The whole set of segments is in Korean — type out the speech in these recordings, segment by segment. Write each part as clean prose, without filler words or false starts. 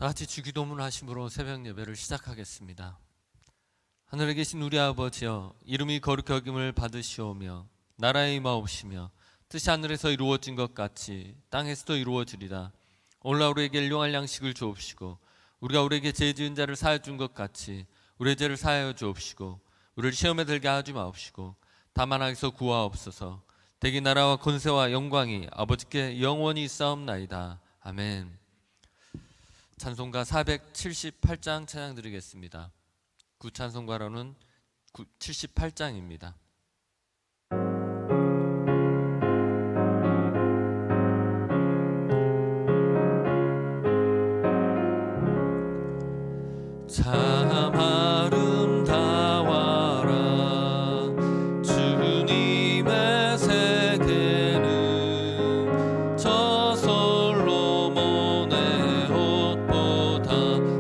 다 같이 주기도문 하심으로 새벽 예배를 시작하겠습니다. 하늘에 계신 우리 아버지여, 이름이 거룩히 여김을 받으시오며 나라의 임하옵시며 뜻이 하늘에서 이루어진 것 같이 땅에서도 이루어지리라. 오늘 우리에게 일용할 양식을 주옵시고 우리가 우리에게 죄 지은 자를 사하여 준 것 같이 우리의 죄를 사하여 주옵시고 우리를 시험에 들게 하지 마옵시고 다만 악에서 구하옵소서. 대기 나라와 권세와 영광이 아버지께 영원히 있사옵나이다. 아멘. 찬송가 478장 찬양 드리겠습니다. 구찬송가로는 78장입니다. 참 아름다워라 주님의 세계는 저 솔로몬의 옷보다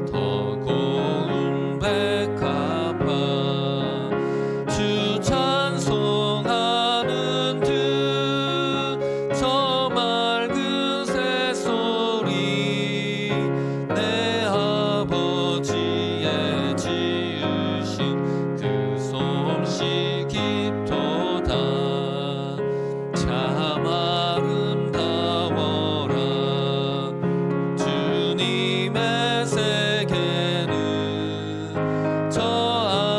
더 고운 백합화. 주 찬송하는 듯 저 맑은 새소리 내 아버지 지으신 그 솜씨 깊도다. 참 아름다워라 주님의 세계는 저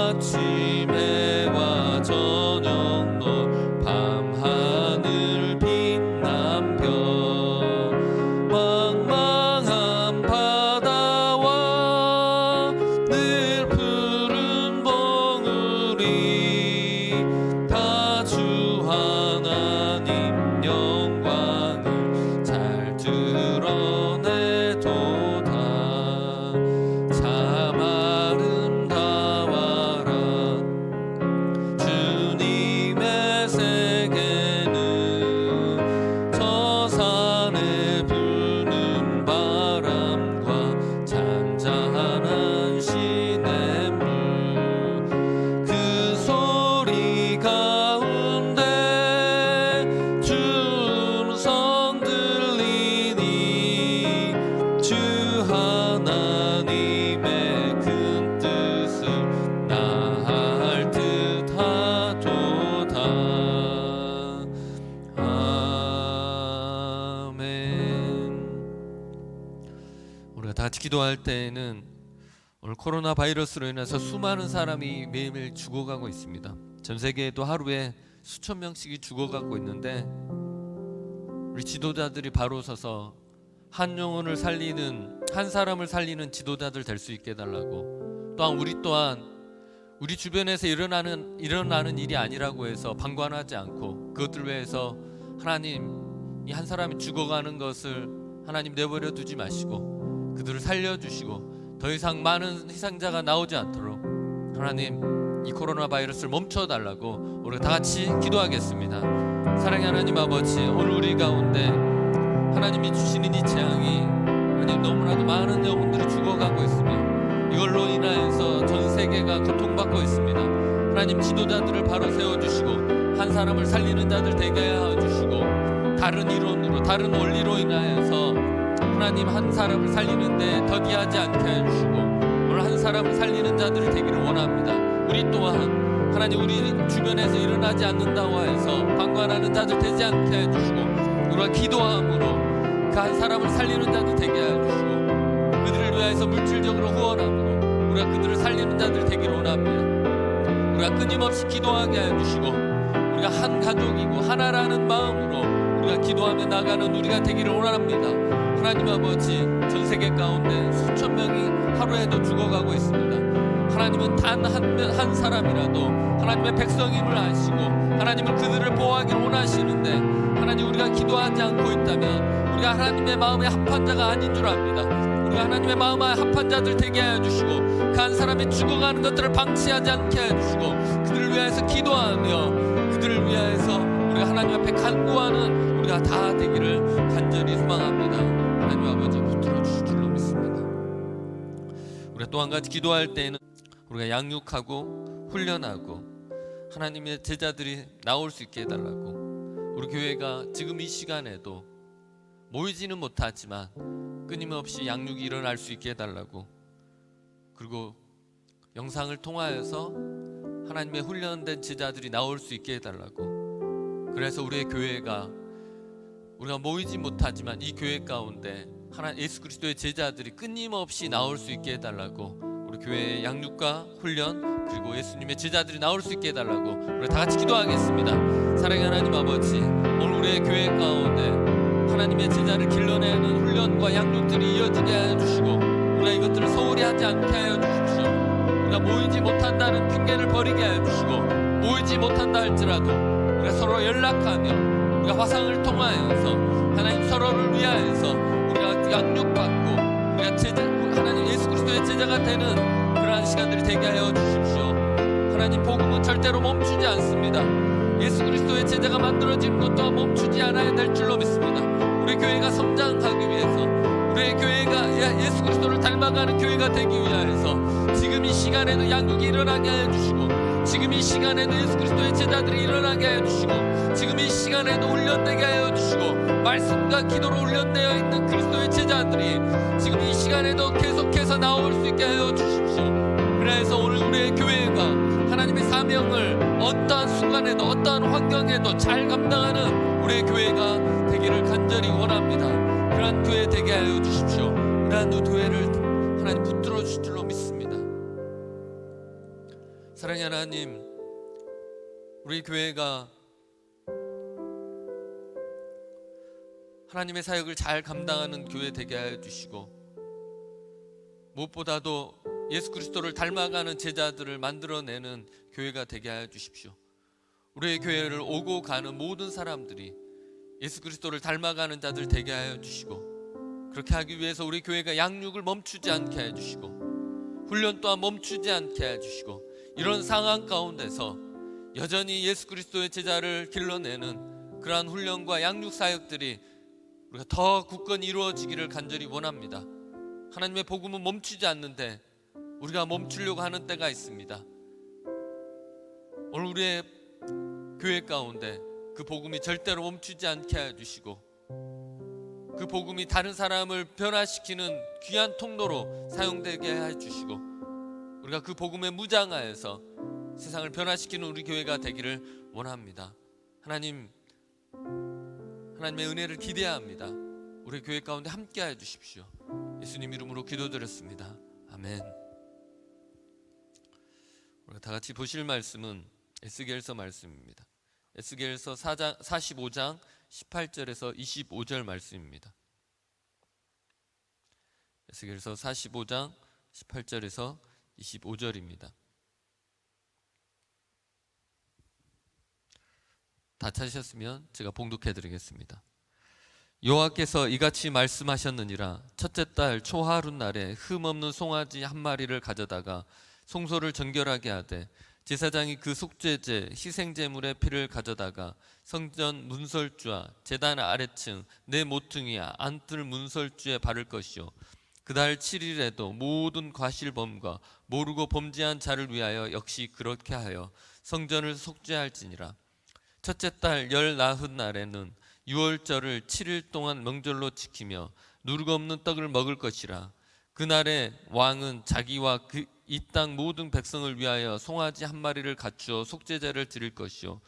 아침 해와 저녁 노 밤하늘 빛난 별 망망한 바다와 늘 푸른 봉우리 다 주 하나님 영광을 잘 드러내도다. 참 아름다워라 주님의 세계는 저 산에 부는 바람과 잔잔한 시냇물 그 소리 가운데 주 음성 들리니 주 하나님의 큰 뜻을 나할 듯하도다. 아멘. 우리가 다 같이 기도할 때에는 오늘 코로나 바이러스로 인해서 수많은 사람이 매일매일 죽어가고 있습니다. 전 세계에도 하루에 수천 명씩이 죽어가고 있는데 우리 지도자들이 바로 서서 한 영혼을 살리는, 한 사람을 살리는 지도자들 될 수 있게 해달라고, 또한 우리 주변에서 일어나는 일이 아니라고 해서 방관하지 않고 그것들 위해서 하나님, 이 한 사람이 죽어가는 것을 하나님 내버려 두지 마시고 그들을 살려주시고 더 이상 많은 희생자가 나오지 않도록 하나님 이 코로나 바이러스를 멈춰달라고 우리가 다 같이 기도하겠습니다. 사랑의 하나님 아버지, 오늘 우리 가운데 하나님이 주시는 이 재앙이 하나님 너무나도 많은 영혼들이 죽어가고 있으며 이걸로 인하여서 전 세계가 고통받고 있습니다. 하나님 지도자들을 바로 세워주시고 한 사람을 살리는 자들 되게 하여 주시고 다른 이론으로 다른 원리로 인하여서 하나님 한 사람을 살리는데 더디하지 않게 해주시고 오늘 한 사람을 살리는 자들을 되기를 원합니다. 우리 또한 하나님 우리 주변에서 일어나지 않는다고 해서 방관하는 자들 되지 않게 해주시고 우리가 기도함으로 그 한 사람을 살리는 자들 되게 해주시고 그들을 위하여서 물질적으로 후원함으로 우리가 그들을 살리는 자들 되기를 원합니다. 우리가 끊임없이 기도하게 해주시고 우리가 한 가족이고 하나라는 마음으로 우리가 기도하며 나가는 우리가 되기를 원합니다. 하나님 아버지, 전 세계 가운데 수천 명이 하루에도 죽어가고 있습니다. 하나님은 단 한 사람이라도 하나님의 백성임을 아시고 하나님은 그들을 보호하기를 원하시는데 하나님 우리가 기도하지 않고 있다면 우리가 하나님의 마음에 합한 자가 아닌 줄 압니다. 우리가 하나님의 마음에 합한 자들 되게 하여 주시고 그 한 사람이 죽어가는 것들을 방치하지 않게 해주시고 그들을 위하여서 기도하며 그들을 위하여서 우리가 하나님 앞에 간구하는 우리가 다 되기를 간절히 소망합니다. 하나님 아버지 붙들어 주실 줄로 믿습니다. 우리가 또 한 가지 기도할 때에는 우리가 양육하고 훈련하고 하나님의 제자들이 나올 수 있게 해달라고, 우리 교회가 지금 이 시간에도 모이지는 못하지만 끊임없이 양육이 일어날 수 있게 해달라고, 그리고 영상을 통하여서 하나님의 훈련된 제자들이 나올 수 있게 해달라고. 그래서 우리의 교회가, 우리가 모이지 못하지만 이 교회 가운데 예수 그리스도의 제자들이 끊임없이 나올 수 있게 해달라고, 우리 교회의 양육과 훈련, 그리고 예수님의 제자들이 나올 수 있게 해달라고 우리 다 같이 기도하겠습니다. 사랑의 하나님 아버지, 오늘 우리의 교회 가운데 하나님의 제자를 길러내는 훈련과 양육들이 이어지게 하여 주시고, 우리가 이것들을 소홀히 하지 않게 하여 주십시오. 우리가 모이지 못한다는 핑계를 버리게 하여 주시고, 모이지 못한다 할지라도 우리가 서로 연락하며 우리가 화상을 통하여서 하나님 서로를 위하여서 우리가 양육받고 우리가 하나님 예수 그리스도의 제자가 되는 그러한 시간들이 되게 하여 주십시오. 하나님, 복음은 절대로 멈추지 않습니다. 예수 그리스도의 제자가 만들어진 것 또한 멈추지 않아야 될 줄로 믿습니다. 우리 교회가 성장하기 위해서, 우리의 교회가 예수 그리스도를 닮아가는 교회가 되기 위하여서 지금 이 시간에도 양육이 일어나게 하여 주시고, 지금 이 시간에도 예수 그리스도의 제자들이 일어나게 하여 주시고, 지금 이 시간에도 훈련되게 하여 주시고, 말씀과 기도로 훈련되어 있는 그리스도의 제자들이 지금 이 시간에도 계속해서 나올 수 있게 하여 주십시오. 그래서 오늘 우리의 교회가 하나님의 사명을 어떠한 순간에도 어떠한 환경에도 잘 감당하는 우리의 교회가 되기를 간절히 원합니다. 그러한 교회 되게 하여 주십시오. 그러한 교회를 하나님 붙들어 주실 줄로 믿습니다. 사랑의 하나님, 우리 교회가 하나님의 사역을 잘 감당하는 교회 되게 하여 주시고, 무엇보다도 예수 그리스도를 닮아가는 제자들을 만들어내는 교회가 되게 하여 주십시오. 우리의 교회를 오고 가는 모든 사람들이 예수 그리스도를 닮아가는 자들 되게 하여 주시고, 그렇게 하기 위해서 우리 교회가 양육을 멈추지 않게 하여 주시고, 훈련 또한 멈추지 않게 하여 주시고, 이런 상황 가운데서 여전히 예수 그리스도의 제자를 길러내는 그러한 훈련과 양육 사역들이 우리가 더 굳건히 이루어지기를 간절히 원합니다. 하나님의 복음은 멈추지 않는데 우리가 멈추려고 하는 때가 있습니다. 오늘 우리의 교회 가운데 그 복음이 절대로 멈추지 않게 해주시고, 그 복음이 다른 사람을 변화시키는 귀한 통로로 사용되게 해주시고, 우리가 그 복음에 무장하여서 세상을 변화시키는 우리 교회가 되기를 원합니다. 하나님의 은혜를 기대합니다. 우리 교회 가운데 함께 해주십시오. 예수님 이름으로 기도드렸습니다. 아멘. 우리가 다 같이 보실 말씀은 에스겔서 말씀입니다. 에스겔서 45장 18절에서 25절 말씀입니다. 에스겔서 45장 18절에서 25절입니다. 다 찾으셨으면 제가 봉독해 드리겠습니다. 여호와께서 이같이 말씀하셨느니라. 첫째 달 초하룻 날에 흠없는 송아지 한 마리를 가져다가 송소를 정결하게 하되, 제사장이 그 속죄제 희생제물의 피를 가져다가 성전 문설주와 제단 아래층 네 모퉁이와 안뜰 문설주에 바를 것이요, 그달 7일에도 모든 과실범과 모르고 범죄한 자를 위하여 역시 그렇게 하여 성전을 속죄할지니라. 첫째 달 열 나흔 날에는 유월절을 7일 동안 명절로 지키며 누룩 없는 떡을 먹을 것이라. 그날에 왕은 자기와 이 땅 모든 백성을 위하여 송아지 한 마리를 갖추어 속죄제를 드릴 것이요,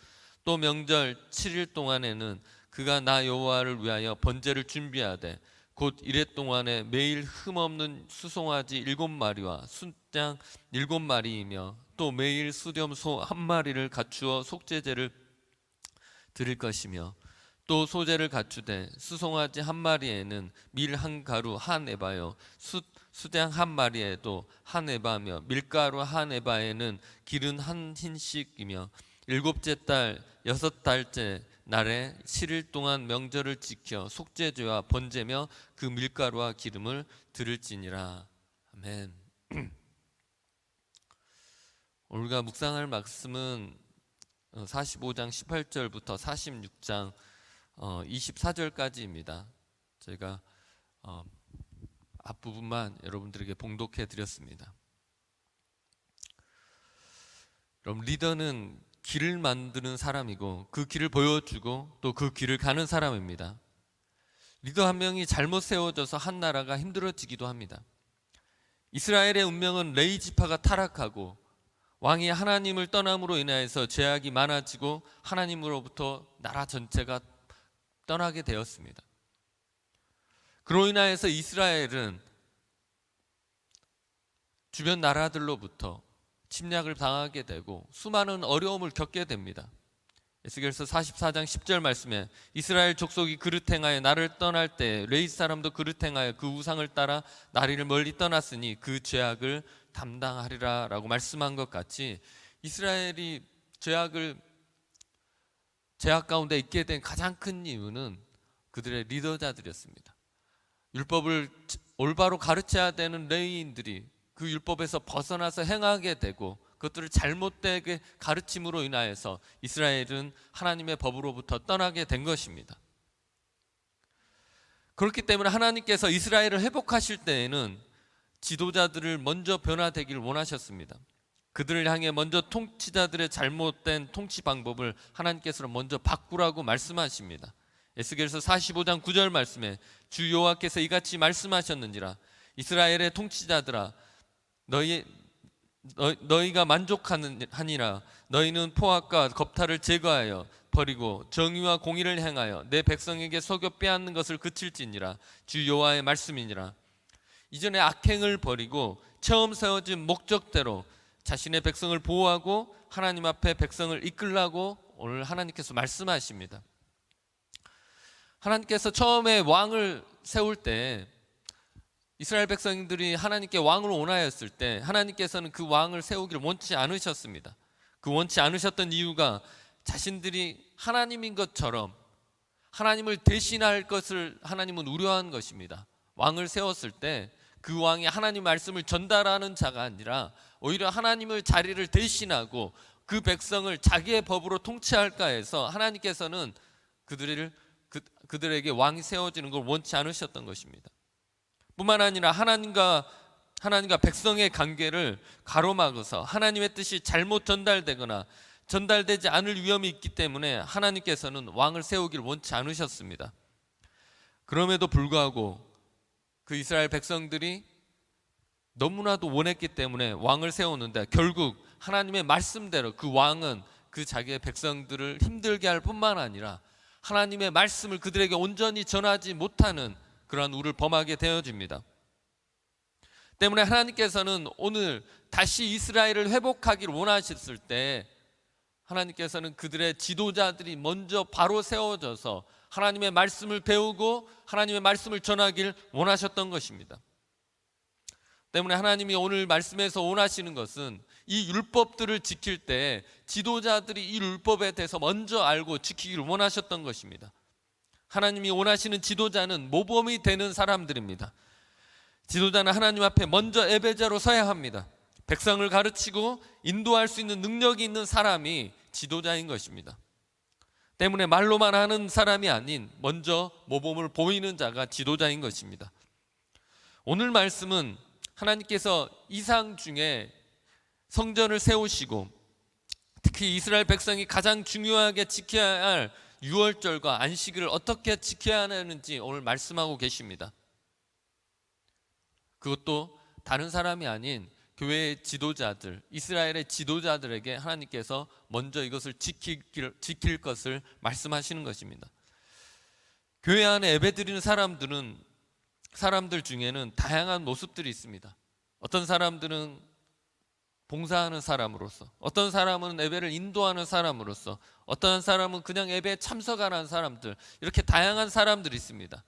또 명절 7일 동안에는 그가 나 여호와를 위하여 번제를 준비하되, 곧 이래 동안에 매일 흠없는 수송아지 7마리와 순양 7마리이며 또 매일 수렴소 한 마리를 갖추어 속죄제를 드릴 것이며, 또 소제를 갖추되 수송아지 한 마리에는 밀 한 가루 한 에바요, 수양 한 마리에도 한 에바며 밀가루 한 에바에는 기름 한 흰씩이며, 일곱째 달 여섯 달째 날에 7일 동안 명절을 지켜 속죄제와 번제며 그 밀가루와 기름을 드릴지니라. 아멘. 우리가 묵상할 말씀은 45장 18절부터 46장 24절까지입니다. 저희가 앞부분만 여러분들에게 봉독해 드렸습니다. 여러분, 리더는 길을 만드는 사람이고 그 길을 보여주고 또 그 길을 가는 사람입니다. 리더 한 명이 잘못 세워져서 한 나라가 힘들어지기도 합니다. 이스라엘의 운명은 레위 지파가 타락하고 왕이 하나님을 떠남으로 인하여서 죄악이 많아지고 하나님으로부터 나라 전체가 떠나게 되었습니다. 그로 인하여서 이스라엘은 주변 나라들로부터 침략을 당하게 되고 수많은 어려움을 겪게 됩니다. 에스겔서 44장 10절 말씀에 이스라엘 족속이 그릇 행하여 나를 떠날 때 레위 사람도 그릇 행하여 그 우상을 따라 나를 멀리 떠났으니 그 죄악을 담당하리라 라고 말씀한 것 같이 이스라엘이 죄악 가운데 있게 된 가장 큰 이유는 그들의 리더자들이었습니다. 율법을 올바로 가르쳐야 되는 레위인들이 그 율법에서 벗어나서 행하게 되고 그것들을 잘못되게 가르침으로 인하여서 이스라엘은 하나님의 법으로부터 떠나게 된 것입니다. 그렇기 때문에 하나님께서 이스라엘을 회복하실 때에는 지도자들을 먼저 변화되기를 원하셨습니다. 그들을 향해 먼저 통치자들의 잘못된 통치 방법을 하나님께서는 먼저 바꾸라고 말씀하십니다. 에스겔서 45장 9절 말씀에 주 여호와께서 이같이 말씀하셨느니라 이스라엘의 통치자들아 너희가 만족하니라 너희는 포악과 겁탈을 제거하여 버리고 정의와 공의를 행하여 내 백성에게 속여 빼앗는 것을 그칠지니라 주 여호와의 말씀이니라. 이전에 악행을 버리고 처음 세워진 목적대로 자신의 백성을 보호하고 하나님 앞에 백성을 이끌라고 오늘 하나님께서 말씀하십니다. 하나님께서 처음에 왕을 세울 때 이스라엘 백성들이 하나님께 왕을 원하였을 때 하나님께서는 그 왕을 세우기를 원치 않으셨습니다. 그 원치 않으셨던 이유가 자신들이 하나님인 것처럼 하나님을 대신할 것을 하나님은 우려한 것입니다. 왕을 세웠을 때 그 왕이 하나님 말씀을 전달하는 자가 아니라 오히려 하나님의 자리를 대신하고 그 백성을 자기의 법으로 통치할까 해서 하나님께서는 그들에게 왕이 세워지는 걸 원치 않으셨던 것입니다. 뿐만 아니라 하나님과 백성의 관계를 가로막아서 하나님의 뜻이 잘못 전달되거나 전달되지 않을 위험이 있기 때문에 하나님께서는 왕을 세우기를 원치 않으셨습니다. 그럼에도 불구하고 그 이스라엘 백성들이 너무나도 원했기 때문에 왕을 세우는데 결국 하나님의 말씀대로 그 왕은 그 자기의 백성들을 힘들게 할 뿐만 아니라 하나님의 말씀을 그들에게 온전히 전하지 못하는 그러한 우를 범하게 되어집니다. 때문에 하나님께서는 오늘 다시 이스라엘을 회복하기를 원하셨을 때 하나님께서는 그들의 지도자들이 먼저 바로 세워져서 하나님의 말씀을 배우고 하나님의 말씀을 전하길 원하셨던 것입니다. 때문에 하나님이 오늘 말씀에서 원하시는 것은 이 율법들을 지킬 때 지도자들이 이 율법에 대해서 먼저 알고 지키기를 원하셨던 것입니다. 하나님이 원하시는 지도자는 모범이 되는 사람들입니다. 지도자는 하나님 앞에 먼저 예배자로 서야 합니다. 백성을 가르치고 인도할 수 있는 능력이 있는 사람이 지도자인 것입니다. 때문에 말로만 하는 사람이 아닌 먼저 모범을 보이는 자가 지도자인 것입니다. 오늘 말씀은 하나님께서 이상 중에 성전을 세우시고 특히 이스라엘 백성이 가장 중요하게 지켜야 할 유월절과 안식일을 어떻게 지켜야 하는지 오늘 말씀하고 계십니다. 그것도 다른 사람이 아닌 교회의 지도자들, 이스라엘의 지도자들에게 하나님께서 먼저 이것을 지킬 것을 말씀하시는 것입니다. 교회 안에 예배드리는 사람들 중에는 다양한 모습들이 있습니다. 어떤 사람들은 봉사하는 사람으로서, 어떤 사람은 예배를 인도하는 사람으로서, 어떤 사람은 그냥 예배에 참석하는 사람들, 이렇게 다양한 사람들이 있습니다.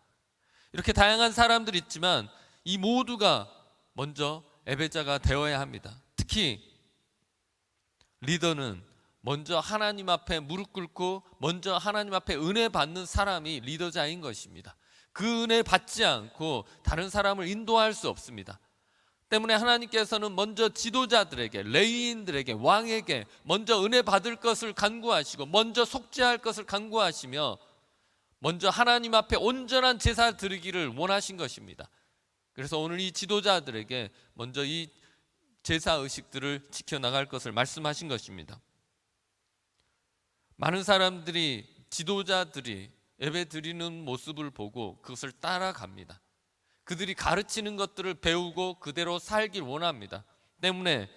이렇게 다양한 사람들이 있지만 이 모두가 먼저 예배자가 되어야 합니다. 특히 리더는 먼저 하나님 앞에 무릎 꿇고 먼저 하나님 앞에 은혜 받는 사람이 리더자인 것입니다. 그 은혜 받지 않고 다른 사람을 인도할 수 없습니다. 때문에 하나님께서는 먼저 지도자들에게, 레위인들에게, 왕에게 먼저 은혜 받을 것을 간구하시고 먼저 속죄할 것을 간구하시며 먼저 하나님 앞에 온전한 제사 드리기를 원하신 것입니다. 그래서 오늘 이 지도자들에게 먼저 이 제사 의식들을 지켜나갈 것을 말씀하신 것입니다. 많은 사람들이, 지도자들이 예배 드리는 모습을 보고 그것을 따라갑니다. 그들이 가르치는 것들을 배우고 그대로 살길 원합니다. 때문에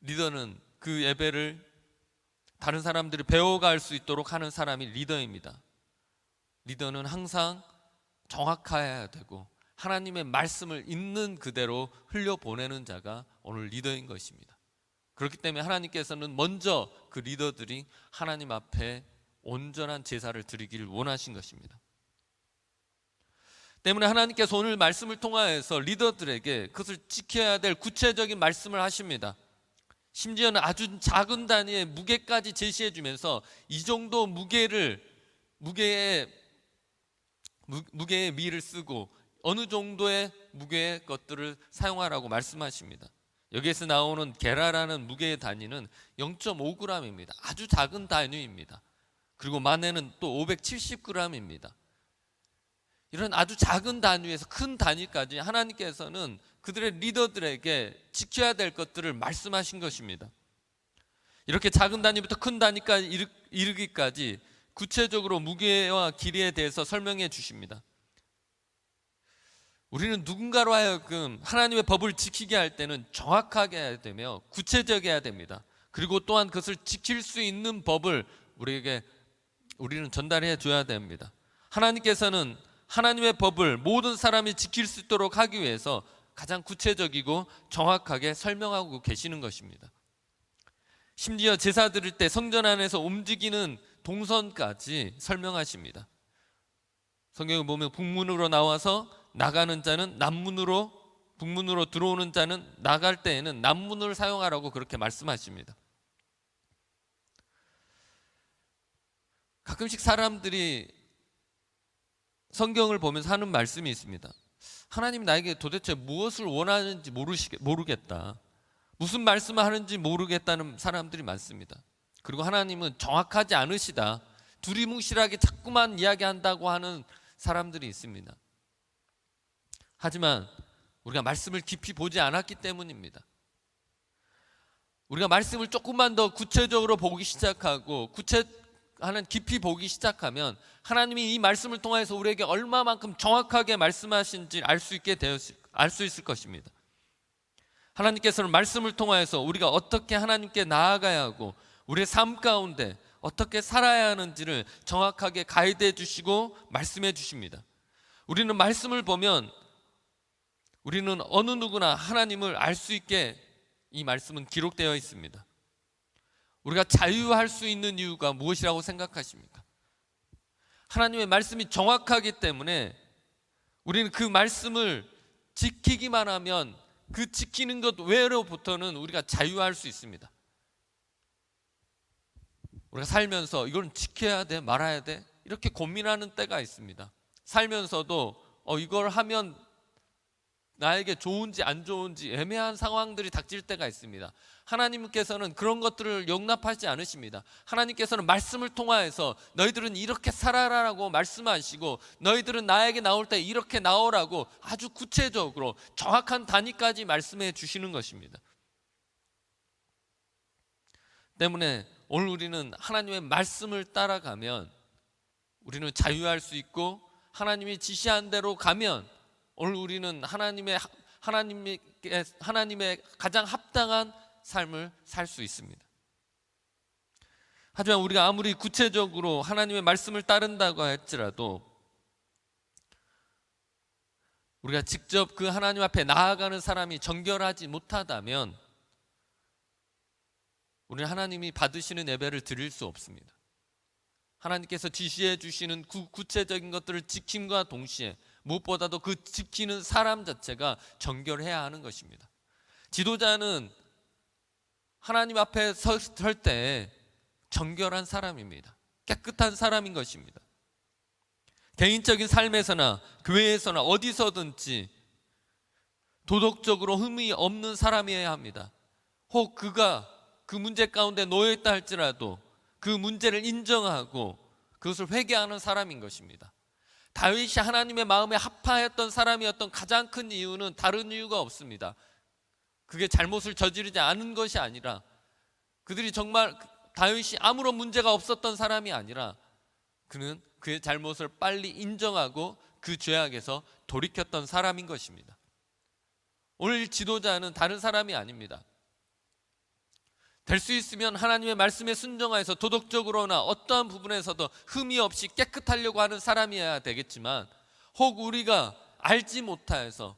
리더는 그 예배를 다른 사람들이 배워갈 수 있도록 하는 사람이 리더입니다. 리더는 항상 정확해야 되고 하나님의 말씀을 있는 그대로 흘려보내는 자가 오늘 리더인 것입니다. 그렇기 때문에 하나님께서는 먼저 그 리더들이 하나님 앞에 온전한 제사를 드리기를 원하신 것입니다. 때문에 하나님께서 오늘 말씀을 통하여서 리더들에게 그것을 지켜야 될 구체적인 말씀을 하십니다. 심지어는 아주 작은 단위의 무게까지 제시해 주면서 이 정도 무게의 미를 쓰고 어느 정도의 무게의 것들을 사용하라고 말씀하십니다. 여기에서 나오는 게라라는 무게의 단위는 0.5g입니다. 아주 작은 단위입니다. 그리고 마네는 또 570g입니다. 이런 아주 작은 단위에서 큰 단위까지 하나님께서는 그들의 리더들에게 지켜야 될 것들을 말씀하신 것입니다. 이렇게 작은 단위부터 큰 단위까지 이르기까지 구체적으로 무게와 길이에 대해서 설명해 주십니다. 우리는 누군가로 하여금 하나님의 법을 지키게 할 때는 정확하게 해야 되며 구체적이어야 됩니다. 그리고 또한 그것을 지킬 수 있는 법을 우리는 전달해 줘야 됩니다. 하나님께서는 하나님의 법을 모든 사람이 지킬 수 있도록 하기 위해서 가장 구체적이고 정확하게 설명하고 계시는 것입니다. 심지어 제사 드릴 때 성전 안에서 움직이는 동선까지 설명하십니다. 성경을 보면 북문으로 나와서 나가는 자는 남문으로, 북문으로 들어오는 자는 나갈 때에는 남문을 사용하라고 그렇게 말씀하십니다. 가끔씩 사람들이 성경을 보면서 하는 말씀이 있습니다. 하나님이 나에게 도대체 무엇을 원하는지 모르겠다. 무슨 말씀을 하는지 모르겠다는 사람들이 많습니다. 그리고 하나님은 정확하지 않으시다. 두리뭉실하게 자꾸만 이야기한다고 하는 사람들이 있습니다. 하지만 우리가 말씀을 깊이 보지 않았기 때문입니다. 우리가 말씀을 조금만 더 구체적으로 보기 시작하고 깊이 보기 시작하면 하나님이 이 말씀을 통해서 우리에게 얼마만큼 정확하게 말씀하신지 알 수 있을 것입니다. 하나님께서는 말씀을 통하여서 우리가 어떻게 하나님께 나아가야 하고 우리의 삶 가운데 어떻게 살아야 하는지를 정확하게 가이드해 주시고 말씀해 주십니다. 우리는 말씀을 보면 우리는 어느 누구나 하나님을 알 수 있게 이 말씀은 기록되어 있습니다. 우리가 자유할 수 있는 이유가 무엇이라고 생각하십니까? 하나님의 말씀이 정확하기 때문에 우리는 그 말씀을 지키기만 하면 그 지키는 것 외로부터는 우리가 자유할 수 있습니다. 우리가 살면서 이걸 지켜야 돼 말아야 돼 이렇게 고민하는 때가 있습니다. 살면서도 이걸 하면 나에게 좋은지 안 좋은지 애매한 상황들이 닥칠 때가 있습니다. 하나님께서는 그런 것들을 용납하지 않으십니다. 하나님께서는 말씀을 통하여서 너희들은 이렇게 살아라라고 말씀하시고 너희들은 나에게 나올 때 이렇게 나오라고 아주 구체적으로 정확한 단위까지 말씀해 주시는 것입니다. 때문에 오늘 우리는 하나님의 말씀을 따라가면 우리는 자유할 수 있고 하나님이 지시한 대로 가면 오늘 우리는 하나님의 가장 합당한 삶을 살 수 있습니다. 하지만 우리가 아무리 구체적으로 하나님의 말씀을 따른다고 할지라도 우리가 직접 그 하나님 앞에 나아가는 사람이 정결하지 못하다면 우리는 하나님이 받으시는 예배를 드릴 수 없습니다. 하나님께서 지시해 주시는 구체적인 것들을 지킴과 동시에 무엇보다도 그 지키는 사람 자체가 정결해야 하는 것입니다. 지도자는 하나님 앞에 설 때 정결한 사람입니다. 깨끗한 사람인 것입니다. 개인적인 삶에서나 교회에서나 어디서든지 도덕적으로 흠이 없는 사람이어야 합니다. 혹 그가 그 문제 가운데 놓여 있다 할지라도 그 문제를 인정하고 그것을 회개하는 사람인 것입니다. 다윗이 하나님의 마음에 합하였던 사람이었던 가장 큰 이유는 다른 이유가 없습니다. 그게 잘못을 저지르지 않은 것이 아니라 그들이 정말 다윗이 아무런 문제가 없었던 사람이 아니라 그는 그의 잘못을 빨리 인정하고 그 죄악에서 돌이켰던 사람인 것입니다. 오늘 지도자는 다른 사람이 아닙니다. 될 수 있으면 하나님의 말씀에 순종하여서 도덕적으로나 어떠한 부분에서도 흠이 없이 깨끗하려고 하는 사람이어야 되겠지만, 혹 우리가 알지 못하여서,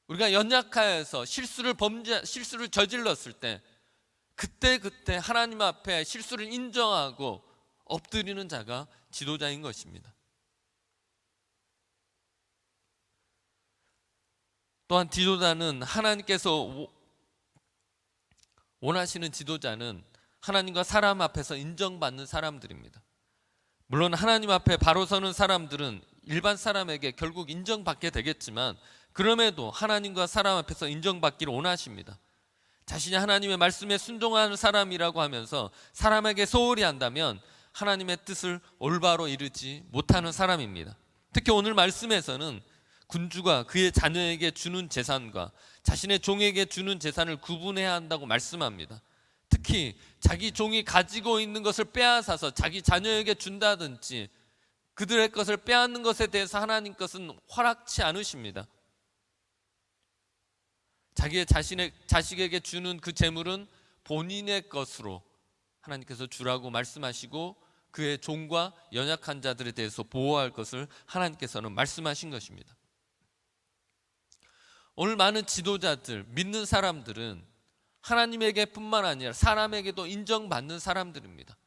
우리가 연약하여서 실수를 저질렀을 때 그때 하나님 앞에 실수를 인정하고 엎드리는 자가 지도자인 것입니다. 또한 지도자는, 하나님께서 원하시는 지도자는 하나님과 사람 앞에서 인정받는 사람들입니다. 물론 하나님 앞에 바로 서는 사람들은 일반 사람에게 결국 인정받게 되겠지만, 그럼에도 하나님과 사람 앞에서 인정받기를 원하십니다. 자신이 하나님의 말씀에 순종하는 사람이라고 하면서 사람에게 소홀히 한다면 하나님의 뜻을 올바로 이루지 못하는 사람입니다. 특히 오늘 말씀에서는 군주가 그의 자녀에게 주는 재산과 자신의 종에게 주는 재산을 구분해야 한다고 말씀합니다. 특히 자기 종이 가지고 있는 것을 빼앗아서 자기 자녀에게 준다든지 그들의 것을 빼앗는 것에 대해서 하나님 것은 허락치 않으십니다. 자신의 자식에게 주는 그 재물은 본인의 것으로 하나님께서 주라고 말씀하시고, 그의 종과 연약한 자들에 대해서 보호할 것을 하나님께서는 말씀하신 것입니다. 오늘 많은 지도자들, 믿는 사람들은 하나님에게 뿐만 아니라 사람에게도 인정받는 사람들입니다.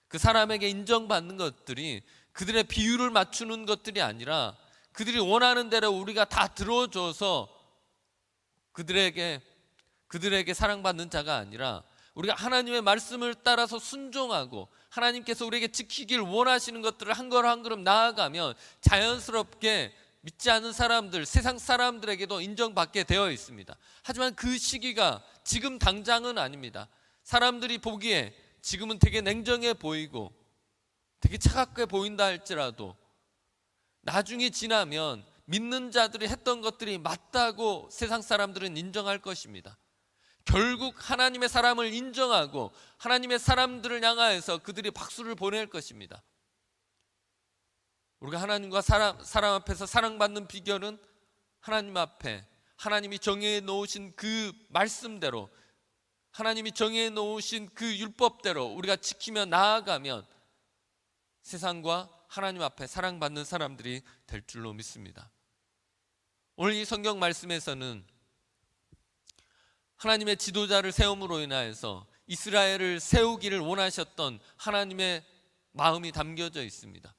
그 사람에게 인정받는 것들이 그들의 비율을 맞추는 것들이 아니라 그들이 원하는 대로 우리가 다 들어줘서 그들에게 사랑받는 자가 아니라, 우리가 하나님의 말씀을 따라서 순종하고 하나님께서 우리에게 지키길 원하시는 것들을 한 걸음 한 걸음 나아가면 자연스럽게 믿지 않는 사람들, 세상 사람들에게도 인정받게 되어 있습니다. 하지만 그 시기가 지금 당장은 아닙니다. 사람들이 보기에 지금은 되게 냉정해 보이고 되게 차갑게 보인다 할지라도 나중에 지나면 믿는 자들이 했던 것들이 맞다고 세상 사람들은 인정할 것입니다. 결국 하나님의 사람을 인정하고 하나님의 사람들을 향하여서 그들이 박수를 보낼 것입니다. 우리가 하나님과 사람 앞에서 사랑받는 비결은 하나님 앞에 하나님이 정해 놓으신 그 말씀대로, 하나님이 정해 놓으신 그 율법대로 우리가 지키며 나아가면 세상과 하나님 앞에 사랑받는 사람들이 될 줄로 믿습니다. 오늘 이 성경 말씀에서는 하나님의 지도자를 세움으로 인하여서 이스라엘을 세우기를 원하셨던 하나님의 마음이 담겨져 있습니다.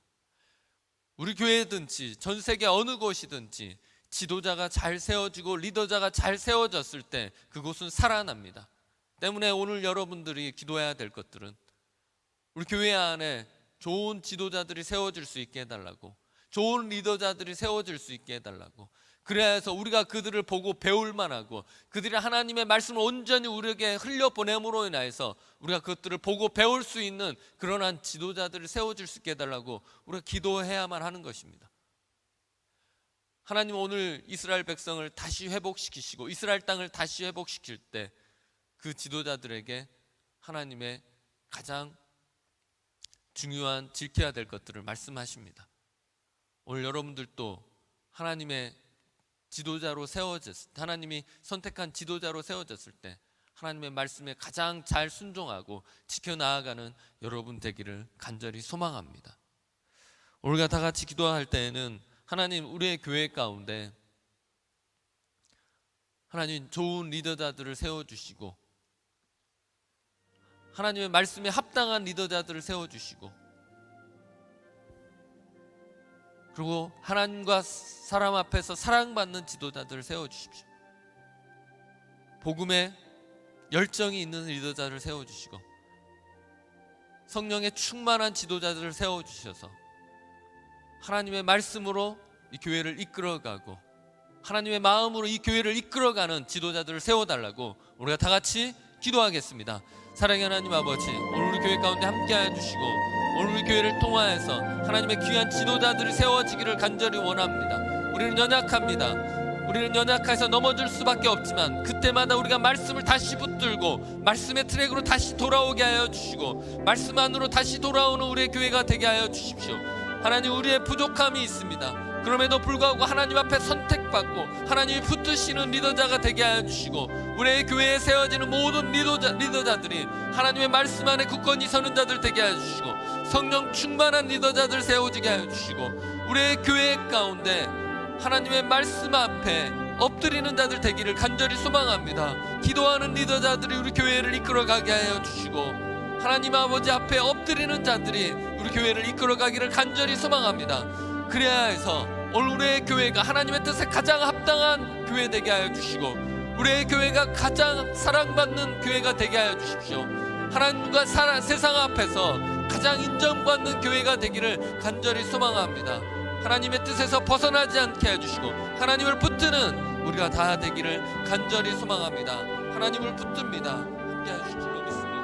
우리 교회든지 전 세계 어느 곳이든지 지도자가 잘 세워지고 리더자가 잘 세워졌을 때 그곳은 살아납니다. 때문에 오늘 여러분들이 기도해야 될 것들은 우리 교회 안에 좋은 지도자들이 세워질 수 있게 해달라고, 좋은 리더자들이 세워질 수 있게 해달라고, 그래서 우리가 그들을 보고 배울 만하고 그들이 하나님의 말씀을 온전히 우리에게 흘려보냄으로 인해서 우리가 그것들을 보고 배울 수 있는 그러한 지도자들을 세워줄 수 있게 해달라고 우리가 기도해야만 하는 것입니다. 하나님 오늘 이스라엘 백성을 다시 회복시키시고 이스라엘 땅을 다시 회복시킬 때 그 지도자들에게 하나님의 가장 중요한 지켜야 될 것들을 말씀하십니다. 오늘 여러분들도 하나님의 지도자로 세워졌을 때, 하나님이 선택한 지도자로 세워졌을 때 하나님의 말씀에 가장 잘 순종하고 지켜나가는 여러분 되기를 간절히 소망합니다. 우리가 다 같이 기도할 때에는 하나님, 우리의 교회 가운데 하나님 좋은 리더자들을 세워주시고 하나님의 말씀에 합당한 리더자들을 세워주시고, 그리고 하나님과 사람 앞에서 사랑받는 지도자들을 세워주십시오. 복음에 열정이 있는 리더자를 세워주시고 성령의 충만한 지도자들을 세워주셔서 하나님의 말씀으로 이 교회를 이끌어가고 하나님의 마음으로 이 교회를 이끌어가는 지도자들을 세워달라고 우리가 다 같이 기도하겠습니다. 사랑의 하나님 아버지, 오늘 우리 교회 가운데 함께하여 주시고 오늘 우리 교회를 통하여서 하나님의 귀한 지도자들이 세워지기를 간절히 원합니다. 우리는 연약합니다. 우리는 연약해서 넘어질 수밖에 없지만 그때마다 우리가 말씀을 다시 붙들고 말씀의 트랙으로 다시 돌아오게 하여 주시고 말씀 안으로 다시 돌아오는 우리의 교회가 되게 하여 주십시오. 하나님, 우리의 부족함이 있습니다. 그럼에도 불구하고 하나님 앞에 선택받고 하나님이 붙드시는 리더자가 되게 하여 주시고 우리의 교회에 세워지는 모든 리더자들이 하나님의 말씀 안에 굳건히 서는 자들 되게 하여 주시고 성령 충만한 리더자들 세워지게 하여 주시고 우리의 교회 가운데 하나님의 말씀 앞에 엎드리는 자들 되기를 간절히 소망합니다. 기도하는 리더자들이 우리 교회를 이끌어가게 하여 주시고 하나님 아버지 앞에 엎드리는 자들이 우리 교회를 이끌어가기를 간절히 소망합니다. 그래야 해서 오늘 우리의 교회가 하나님의 뜻에 가장 합당한 교회 되게 하여 주시고 우리의 교회가 가장 사랑받는 교회가 되게 하여 주십시오. 하나님과 세상 앞에서 가장 인정받는 교회가 되기를 간절히 소망합니다. 하나님의 뜻에서 벗어나지 않게 해주시고 하나님을 붙드는 우리가 다 되기를 간절히 소망합니다. 하나님을 붙듭니다. 함께 해주실 줄로 믿습니다.